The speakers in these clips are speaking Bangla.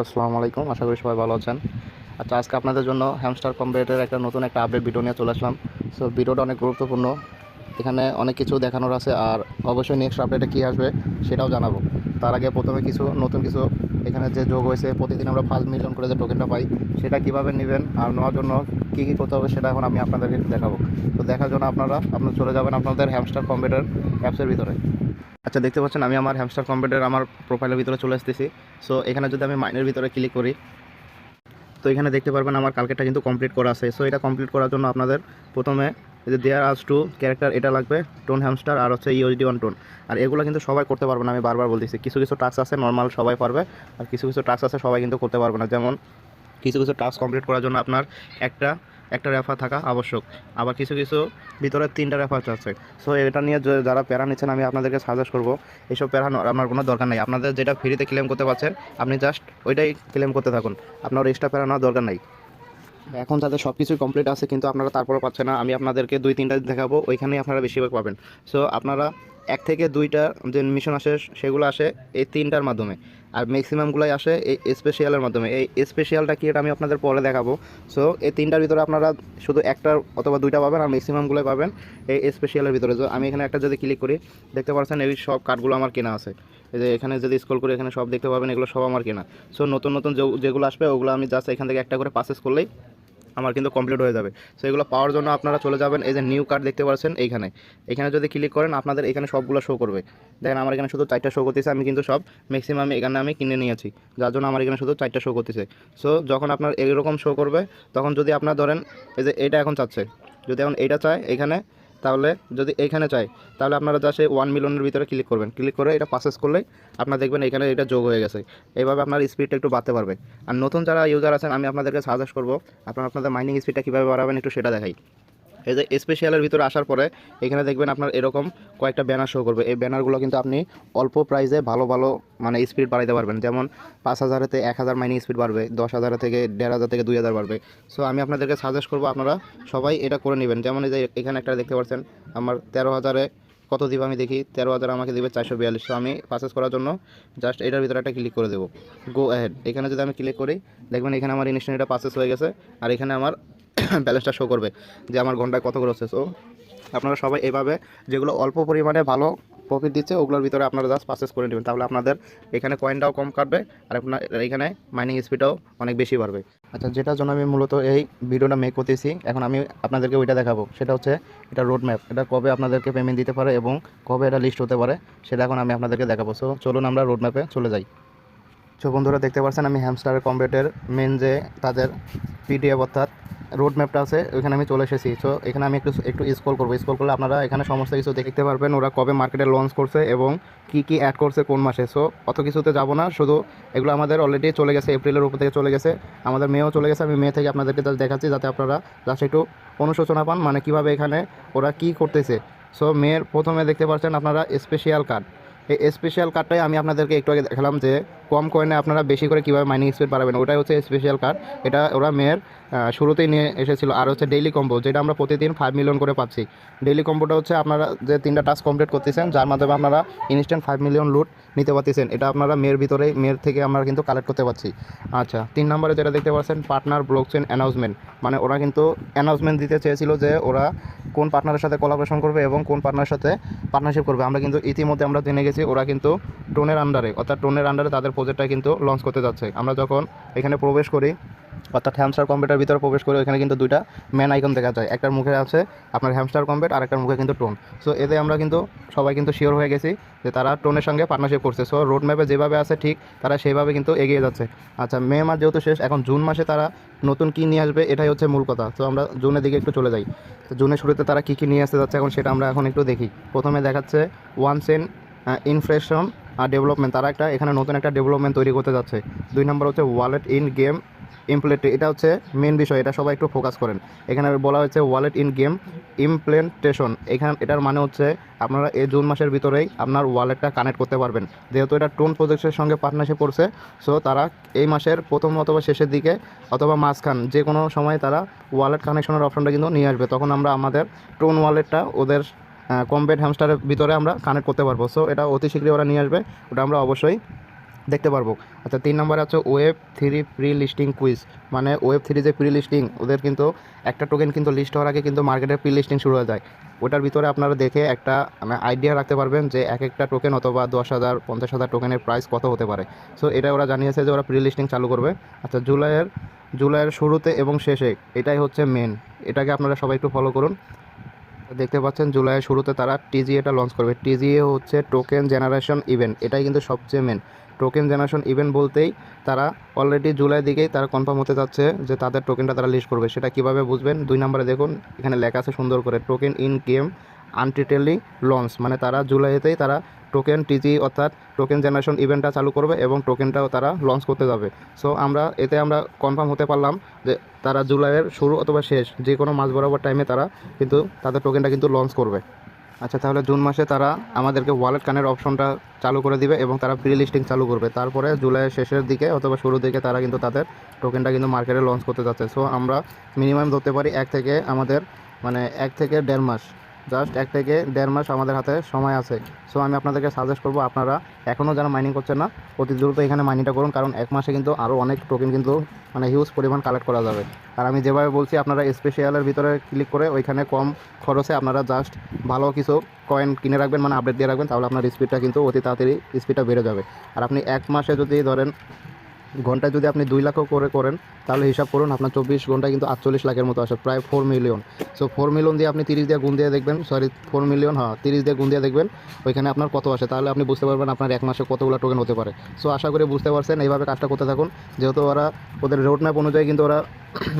আসসালামু আলাইকুম, আশা করি সবাই ভালো আছেন। আচ্ছা, আজকে আপনাদের জন্য হ্যামস্টার কম্পিউটারের নতুন একটা আপডেট ভিডিও নিয়ে চলে আসলাম। সো ভিডিওটা অনেক গুরুত্বপূর্ণ, এখানে অনেক কিছু দেখানোর আছে, আর অবশ্যই নেক্সট আপডেটে কী আসবে সেটাও জানাবো। তার আগে প্রথমে নতুন কিছু এখানে যে যোগ হয়েছে, প্রতিদিন আমরা 5 মিলিয়ন করে যে টোকেনটা পাই, সেটা কীভাবে নেবেন আর নেওয়ার জন্য কী কী করতে হবে সেটা এখন আমি আপনাদেরকে দেখাবো। তো দেখার জন্য আপনারা চলে যাবেন আপনাদের হ্যামস্টার কম্পিউটার অ্যাপসের ভিতরে। আচ্ছা, দেখতে পাচ্ছেন আমি আমার হ্যামস্টার কম্পিউটার আমার প্রোফাইলের ভিতরে চলে আসতেছি। সো এখানে যদি আমি মাইনের ভিতরে ক্লিক করি, তো এখানে দেখতে পারবেন আমার কালকেটা কিন্তু কমপ্লিট করা আছে। সো এটা কমপ্লিট করার জন্য আপনাদের প্রথমে এই যে দেয়ার আজ টু ক্যারেক্টার, এটা লাগবে, টোন হ্যামস্টার আর হচ্ছে ইউএসডি ওয়ান টোন। আর এগুলো কিন্তু সবাই করতে পারবে না, আমি বারবার বলতেছি। কিছু কিছু টাস্ক আছে নর্মাল সবাই পারবে, আর কিছু কিছু টাস্ক আছে সবাই কিন্তু করতে পারবে না। যেমন কিছু কিছু টাস্ক কমপ্লিট করার জন্য আপনার একটা একটা রেফার থাকা আবশ্যক, আবার কিছু কিছু ভিতরে 3টা রেফার আছে। সো এটা নিয়ে যারা প্যারা নিচ্ছেন, আমি আপনাদেরকে সাজেস্ট করবো এইসব প্যারা আমার কোনো দরকার নেই। আপনাদের যেটা ফ্রিতে ক্লেম করতে পারছেন, আপনি জাস্ট ওইটাই ক্লেম করতে থাকুন, আপনার এক্সট্রা প্যারা নেওয়ার দরকার নেই। এখন তাদের সব কিছুই কমপ্লিট আছে, কিন্তু আপনারা তারপরও পাচ্ছেন না। আমি আপনাদেরকে 2-3টা দেখাবো, ওইখানেই আপনারা বেশিরভাগ পাবেন। সো আপনারা 1 থেকে 2টা যে মিশন আসে সেগুলো আসে এই 3টার মাধ্যমে, আর ম্যাক্সিমামগুলোই আসে এই স্পেশালের মাধ্যমে। এই স্পেশালটা কি এটা আমি আপনাদের পরে দেখাবো। সো এই 3টার ভিতরে আপনারা শুধু 1টা অথবা 2টা পাবেন, আর ম্যাক্সিমামগুলোই পাবেন এই স্পেশালের ভিতরে। তো আমি এখানে একটা যদি ক্লিক করি, দেখতে পাচ্ছেন এই সব কার্ডগুলো আমার কেনা আছে। এই যে এখানে যদি স্ক্রল করি, এখানে সব দেখতে পাবেন, এগুলো সব আমার কেনা। সো নতুন নতুন যেগুলো আসবে ওগুলো আমি জাস্ট এখান থেকে একটা করে পারচেজ করলেই আমার কিন্তু কমপ্লিট হয়ে যাবে। সো এগুলো পাওয়ার জন্য আপনারা চলে যাবেন এই যে নিউ কার্ড দেখতে পাচ্ছেন এখানে যদি ক্লিক করেন, আপনাদের এখানে সবগুলো শো করবে। দেখেন আমার এখানে শুধু 4টা শো করতেছে, আমি কিন্তু সব ম্যাক্সিমাম এখানে আমি কিনে নিয়েছি, যার জন্য আমার এখানে শুধু 4টা শো করতেছে। সো যখন আপনার এরকম শো করবে, তখন যদি আপনার ধরেন এই যে এটা এখন চাচ্ছে, যদি এখন এইটা চায় এখানে, তাহলে যদি এইখানে চাই, তাহলে আপনারা জাস্ট এই 1 মিলিয়নের ভিতরে ক্লিক করবেন, ক্লিক করে এটা পারচেজ করলেই আপনারা দেখবেন এখানে এটা যোগ হয়ে গেছে। এইভাবে আপনার স্পিডটা একটু বাড়তে পারবে। আর নতুন যারা ইউজার আছেন, আমি আপনাদেরকে সাজেস্ট করবো আপনাদের মাইনিং স্পিডটা কীভাবে বাড়াবেন একটু সেটা দেখাই। এই যে স্পেশালের ভিতরে আসার পরে এখানে দেখবেন আপনার এরকম কয়েকটা ব্যানার শো করবে। এই ব্যানারগুলো কিন্তু আপনি অল্প প্রাইসে ভালো ভালো মানে স্পিড বাড়াইতে পারবেন। যেমন 5,000-তে 1,000 মাইনিং স্পিড বাড়বে, 10,000 থেকে 1,500 থেকে 2,000 বাড়বে। সো আমি আপনাদেরকে সাজেস্ট করবো আপনারা সবাই এটা করে নেবেন। যেমন এই যে এখানে একটা দেখতে পাচ্ছেন আমার 13,000-এ কত দিব আমি দেখি, 13,000 আমাকে দেবে 442। সো আমি পারচেজ করার জন্য জাস্ট এটার ভিতরে একটা ক্লিক করে দেবো, গো অ্যাহেড। এখানে যদি আমি ক্লিক করি, দেখবেন এখানে আমার ইনস্ট্যান্ট এটা পারচেজ হয়ে গেছে, আর এখানে আমার ব্যালেন্সটা শো করবে যে আমার ঘন্টায় কত করে হচ্ছে। সো আপনারা সবাই এভাবে যেগুলো অল্প পরিমাণে ভালো প্রফিট দিচ্ছে ওগুলোর ভিতরে আপনারা জাস্ট পারচেস করে নেবেন, তাহলে আপনাদের এখানে কয়েনটাও কম কাটবে, আর আপনার এখানে মাইনিং স্পিডটাও অনেক বেশি বাড়বে। আচ্ছা, যেটার জন্য আমি মূলত এই ভিডিওটা মেক করতেছি, এখন আমি আপনাদেরকে ওইটা দেখাবো। সেটা হচ্ছে এটা রোড ম্যাপ, এটা কবে আপনাদেরকে পেমেন্ট দিতে পারে এবং কবে এটা লিস্ট হতে পারে সেটা এখন আমি আপনাদেরকে দেখাবো। সো চলুন আমরা রোড ম্যাপে চলে যাই। সো বন্ধুরা, দেখতে পাচ্ছেন আমি হ্যামস্টার কম্পিউটার মেন যে তাদের পিডিএফ অর্থাৎ রোড ম্যাপটা আছে ওইখানে আমি চলে এসেছি। সো এখানে আমি একটু স্ক্রল করবো। স্ক্রল করলে আপনারা এখানে সমস্ত কিছু দেখতে পারবেন, ওরা কবে মার্কেটে লঞ্চ করছে এবং কি কি অ্যাড করছে কোন মাসে। সো অত কিছুতে যাব না, শুধু এগুলো আমাদের অলরেডি চলে গেছে, এপ্রিলের উপর থেকে চলে গেছে, আমাদের মেও চলে গেছে। আমি মে থেকে আপনাদেরকে জাস্ট দেখাচ্ছি যাতে আপনারা জাস্ট একটু অনুশোচনা পান, মানে কীভাবে এখানে ওরা কী করতেছে। সো মেয়ের প্রথমে দেখতে পাচ্ছেন আপনারা স্পেশাল কার্ড। এই স্পেশাল কার্ডটাই আমি আপনাদেরকে একটু আগে দেখালাম যে কম কয়েনে আপনারা বেশি করে কীভাবে মাইনিং স্পিড বাড়াবেন, ওটাই হচ্ছে স্পেশাল কার্ড। এটা ওরা মেয়ের শুরুতেই নিয়ে এসেছিলো। আর হচ্ছে ডেইলি কম্বো, যেটা আমরা প্রতিদিন 5 মিলিয়ন করে পাচ্ছি। ডেইলি কম্বোটা হচ্ছে আপনারা যে 3টা টাস্ক কমপ্লিট করতেছেন, যার মাধ্যমে আপনারা ইনস্ট্যান্ট 5 মিলিয়ন লুট নিতে পারতেছেন। এটা আপনারা মেয়ের থেকে আমরা কিন্তু কালেক্ট করতে পারছি। আচ্ছা, 3 নম্বরে যেটা দেখতে পাচ্ছেন পার্টনার ব্লকচেন অ্যানাউন্সমেন্ট, মানে ওরা কিন্তু অ্যানাউন্সমেন্ট দিতে চেয়েছিল যে ওরা কোন পার্টনারের সাথে কোলাবোরেশন করবে এবং কোন পার্টনারের সাথে পার্টনারশিপ করবে। আমরা কিন্তু ইতিমধ্যে আমরা জেনে গেছি ওরা কিন্তু টোনের আন্ডারে তাদের প্রজেক্টটা কিন্তু লঞ্চ করতে যাচ্ছে। আমরা যখন এখানে প্রবেশ করি অর্থাৎ হ্যামস্টার কম্পিউটার ভিতরে প্রবেশ করে, এখানে কিন্তু 2টা মেন আইকন দেখা যায়, একটার মুখে আছে আপনার হ্যামস্টার কম্পিউট আর একটার মুখে কিন্তু টোন। সো এতে আমরা কিন্তু সবাই কিন্তু শিওর হয়ে গেছি যে তারা টোনের সঙ্গে পার্টনারশিপ করছে। সো রোড ম্যাপে যেভাবে আছে ঠিক তারা সেইভাবে কিন্তু এগিয়ে যাচ্ছে। আচ্ছা, মে মাস যেহেতু শেষ, এখন জুন মাসে তারা নতুন কী নিয়ে আসবে এটাই হচ্ছে মূল কথা। তো আমরা জুনের দিকে একটু চলে যাই। তো জুনের শুরুতে তারা কী কী নিয়ে আসতে যাচ্ছে এখন সেটা আমরা এখন একটু দেখি। প্রথমে দেখাচ্ছে ওয়ান্স ইন ইনফ্লেশন আর ডেভেলপমেন্ট, তারা এখানে নতুন একটা ডেভেলপমেন্ট তৈরি করতে যাচ্ছে। 2 নম্বর হচ্ছে ওয়ালেট ইন গেম ইমপ্লেন্ট, এটা হচ্ছে মেন বিষয়, এটা সবাই একটু ফোকাস করেন। এখানে বলা হয়েছে ওয়ালেট ইন গেম ইমপ্লেন্টেশন, এটার মানে হচ্ছে আপনারা এই জুন মাসের ভিতরেই আপনার ওয়ালেটটা কানেক্ট করতে পারবেন। যেহেতু এটা টোন প্রজেক্টের সঙ্গে পার্টনারশিপ করছে, সো তারা এই মাসের প্রথম অথবা শেষের দিকে অথবা মাঝখান যে কোনো সময় তারা ওয়ালেট কানেকশনের অপশনটা কিন্তু নিয়ে আসবে। তখন আমরা আমাদের টোন ওয়ালেটটা ওদের কম্বেট হ্যামস্টারের ভিতরে আমরা কানেক্ট করতে পারবো। সো এটা অতি শীঘ্রই ওরা নিয়ে আসবে, ওটা আমরা অবশ্যই দেখতে পারবো। আচ্ছা 3 নম্বরে আছে ওয়েব 3 প্রি লিস্টিং কুইজ, মানে ওয়েব 3 যে প্রি লিস্টিং, ওদের কিন্তু একটা টোকেন কিন্তু লিস্ট হওয়ার আগে কিন্তু মার্কেটের প্রি লিস্টিং শুরু হয়ে যায়। ওটার ভিতরে আপনারা দেখে একটা মানে আইডিয়া রাখতে পারবেন যে এক একটা টোকেন অথবা 10,000 50,000 টোকেনের প্রাইস কত হতে পারে। সো এটা ওরা জানিয়েছে যে ওরা প্রি লিস্টিং চালু করবে। আচ্ছা জুলাইয়ের শুরুতে এবং শেষে, এটাই হচ্ছে মেন। এটাকে আপনারা সবাই একটু ফলো করুন। দেখতে পাচ্ছেন জুলাইয়ের শুরুতে তারা টিজিএটা লঞ্চ করবে। টিজিএ হচ্ছে টোকেন জেনারেশন ইভেন্ট, এটাই কিন্তু সবচেয়ে মেন। টোকেন জেনারেশন ইভেন্ট বলতেই তারা অলরেডি জুলাই দিকেই তারা কনফার্ম হতে যাচ্ছে যে তাদের টোকেনটা তারা লিস্ট করবে। সেটা কিভাবে বুঝবেন? 2 নম্বরে দেখুন, এখানে লেখা আছে সুন্দর করে, টোকেন ইন গেম আনটিটেলি লঞ্চ, মানে তারা জুলাইতেই তারা টোকেন টিজি অর্থাৎ টোকেন জেনারেশন ইভেন্টটা চালু করবে এবং টোকেনটাও তারা লঞ্চ করতে যাবে। সো আমরা কনফার্ম হতে পারলাম যে তারা জুলাইয়ের শুরু অথবা শেষ যে কোনো মাস বরাবর টাইমে তারা কিন্তু তাদের টোকেনটা কিন্তু লঞ্চ করবে। আচ্ছা তাহলে জুন মাসে তারা আমাদেরকে ওয়ালেট কানের অপশনটা চালু করে দিবে এবং তারা প্রি লিস্টিং চালু করবে। তারপরে জুলাইয়ের শেষের দিকে অথবা শুরুর দিকে তারা কিন্তু তাদের টোকেনটা কিন্তু মার্কেটে লঞ্চ করতে যাচ্ছে। সো আমরা মিনিমাম ধরতে পারি 1 থেকে 1.5 মাস, জাস্ট 1 থেকে 1.5 মাস আমাদের হাতে সময় আছে। সো আমি আপনাদেরকে সাজেস্ট করবো আপনারা এখনও যারা মাইনিং করছেন না অতি দ্রুত এখানে মাইনিংটা করুন, কারণ 1 মাসে কিন্তু আরও অনেক টোকেন কিন্তু মানে হিউজ পরিমাণ কালেক্ট করা যাবে। আর আমি যেভাবে বলছি আপনারা স্পেশালের ভিতরে ক্লিক করে ওইখানে কম খরচে আপনারা জাস্ট ভালো কিছু কয়েন কিনে রাখবেন, মানে আপডেট দিয়ে রাখবেন, তাহলে আপনার স্পিডটা কিন্তু অতি তাড়াতাড়ি স্পিডটা বেড়ে যাবে। আর আপনি 1 মাসে যদি ধরেন ঘন্টায় যদি আপনি 2 লাখও করে করেন তাহলে হিসাব করুন আপনার 24 ঘন্টায় কিন্তু 48 লাখের মতো আসে, প্রায় 4 মিলিয়ন। সো 4 মিলিয়ন দিয়ে আপনি 30 দিয়ে গুণ দিয়ে দেখবেন, 4 মিলিয়ন 30 দিয়ে গুণ দিয়ে দেখবেন ওইখানে আপনার কত আসে, তাহলে আপনি বুঝতে পারবেন আপনার 1 মাসে কতগুলো টোকেন হতে পারে। সো আশা করি বুঝতে পারছেন, এইভাবে কাজটা করতে থাকুন। যেহেতু ওদের রোড ম্যাপ অনুযায়ী কিন্তু ওরা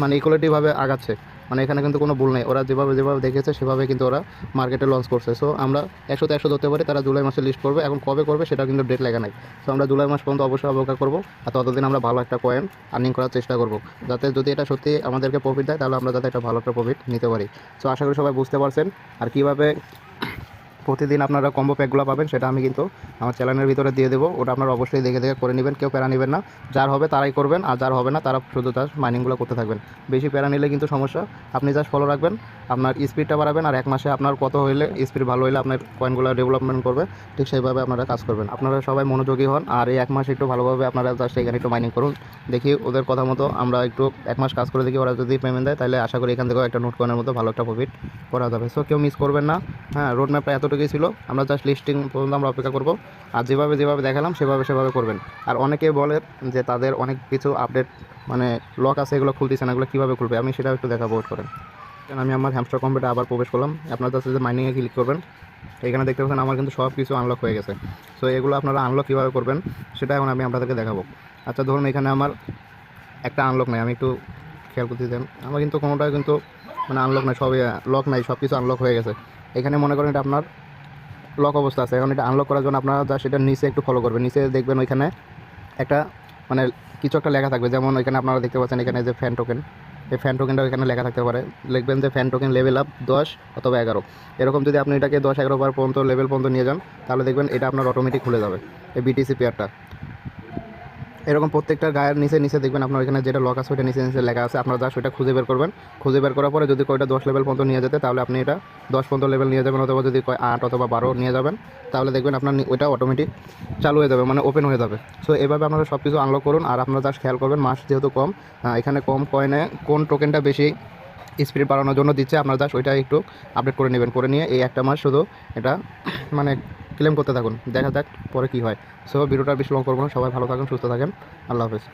মানে ইকুয়ালিটিভাবে আগাচ্ছে, মানে এখানে কিন্তু কোনো ভুল নেই। ওরা যেভাবে দেখেছে সেভাবে কিন্তু ওরা মার্কেটে লঞ্চ করছে। সো আমরা 100তে 100 ধরতে পারি তারা জুলাই মাসে লিস্ট করবে। এখন কবে করবে সেটা কিন্তু ডেট লেখা নাই। সো আমরা জুলাই মাস পর্যন্ত অবশ্যই অপেক্ষা করবো, আর ততদিন আমরা ভালো একটা কয়েন আর্নিং করার চেষ্টা করব, যাতে যদি এটা সত্যি আমাদেরকে প্রফিট দেয় তাহলে আমরা যাতে একটা ভালো একটা প্রফিট নিতে পারি। সো আশা করি সবাই বুঝতে পারছেন। আর কীভাবে প্রতিদিন আপনারা কম্বো প্যাকগুলো পাবেন সেটা আমি কিন্তু আমার চ্যানেলের ভিতরে দিয়ে দেবো, ওটা আপনারা অবশ্যই দেখে করে নেবেন। কেউ প্যারা নেবেন না, যার হবে তারাই করবেন, আর যার হবে না তারা শুধু জাস্ট মাইনিংগুলো করতে থাকবেন। বেশি প্যারা নিলে কিন্তু সমস্যা। আপনি জাস্ট ফলো রাখবেন, আপনার স্পিডটা বাড়াবেন, আর 1 মাসে আপনার কত হইলে স্পিড ভালো হইলে আপনার কয়েনগুলো ডেভেলপমেন্ট করবে, ঠিক সেইভাবে আপনারা কাজ করবেন। আপনারা সবাই মনোযোগী হন, আর এই 1 মাস একটু ভালোভাবে আপনারা জাস্ট এখানে একটু মাইনিং করুন। দেখি ওদের কথা মতো আমরা একটু 1 মাস কাজ করে দেখি, ওরা যদি পেমেন্ট দেয় তাহলে আশা করি এখান থেকেও একটা নোট কয়েনের মতো ভালো একটা প্রফিট করা যাবে। সো কেউ মিস করবেন না। হ্যাঁ, রোড ম্যাপটা এতটুকুই ছিল, আমরা জাস্ট লিস্টিং পর্যন্ত আমরা অপেক্ষা করব। আর যেভাবে দেখালাম সেভাবে করবেন। আর অনেকে বলে যে তাদের অনেক কিছু আপডেট মানে লক আছে, এগুলো খুলতেছে না, এগুলো কীভাবে খুলবে, আমি সেটাও একটু দেখাবো, ওয়েট করেন। আমি আমার হ্যামস্টার কম্পিউটারে আবার প্রবেশ করলাম। আপনার জাস্ট যে মাইনিংয়ে ক্লিক করবেন, এখানে দেখতে পাচ্ছেন আমার কিন্তু সব কিছু আনলক হয়ে গেছে। সো এগুলো আপনারা আনলক কীভাবে করবেন সেটা এখন আমি আপনাদেরকে দেখাবো। আচ্ছা ধরুন এখানে আমার একটা আনলক নাই, আমি একটু খেয়াল করতে দেন, আমার কিন্তু কোনোটাই কিন্তু মানে আনলক নাই, সবই লক নাই, সব কিছু আনলক হয়ে গেছে। এখানে মনে করেন এটা আপনার লক অবস্থা আছে। এখন এটা আনলক করার জন্য আপনারা জাস্ট এটা নিচে একটু ফলো করবেন। নিচে দেখবেন ওইখানে একটা মানে কিছু একটা লেখা থাকবে, যেমন ওইখানে আপনারা দেখতে পাচ্ছেন এখানে যে ফ্যান টোকেন, এই ফ্যান টোকেনটা এখানে লেখা থাকতে পারে। লিখবেন যে ফ্যান টোকেন লেভেল আপ 10 অথবা 11, এরকম যদি আপনি এটাকে 10-11 বার পর্যন্ত লেভেল পর্যন্ত নিয়ে যান তাহলে দেখবেন এটা আপনার অটোমেটিক খুলে যাবে এই বিটিসি পেয়ারটা। এরকম প্রত্যেকটা গায়ের নিচে দেখবেন আপনার এখানে যেটা লক আছে ওইটা নিচে লেখা আছে, আপনারা জাস্ট ওইটা খুঁজে বের করবেন। খুঁজে বের করার পরে যদি কয়টা 10 লেভেল পর্যন্ত নিয়ে যেতে তাহলে আপনি এটা 10 পর্যন্ত লেভেল নিয়ে যাবেন, অথবা যদি 8 অথবা 12 নিয়ে যাবেন তাহলে দেখবেন আপনার ওইটা অটোমেটিক চালু হয়ে যাবে, মানে ওপেন হয়ে যাবে। সো এভাবে আপনারা সব কিছু আনলক করুন। আর আপনারা জাস্ট খেয়াল করবেন মাস যেহেতু কম, এখানে কম কয়েনে কোন টোকেনটা বেশি স্পিড বাড়ানোর জন্য দিচ্ছে, আপনারা জাস্ট ওইটা একটু আপডেট করে নেবেন। করে নিয়ে এই 1 মাস শুধু এটা মানে ক্লেম করতে থাকুন, দেখা যাক পরে কী হয়। সো ভিডিওটা বেশি লং করবো না, সবাই ভালো থাকুন, সুস্থ থাকেন, আল্লাহ হাফেজ।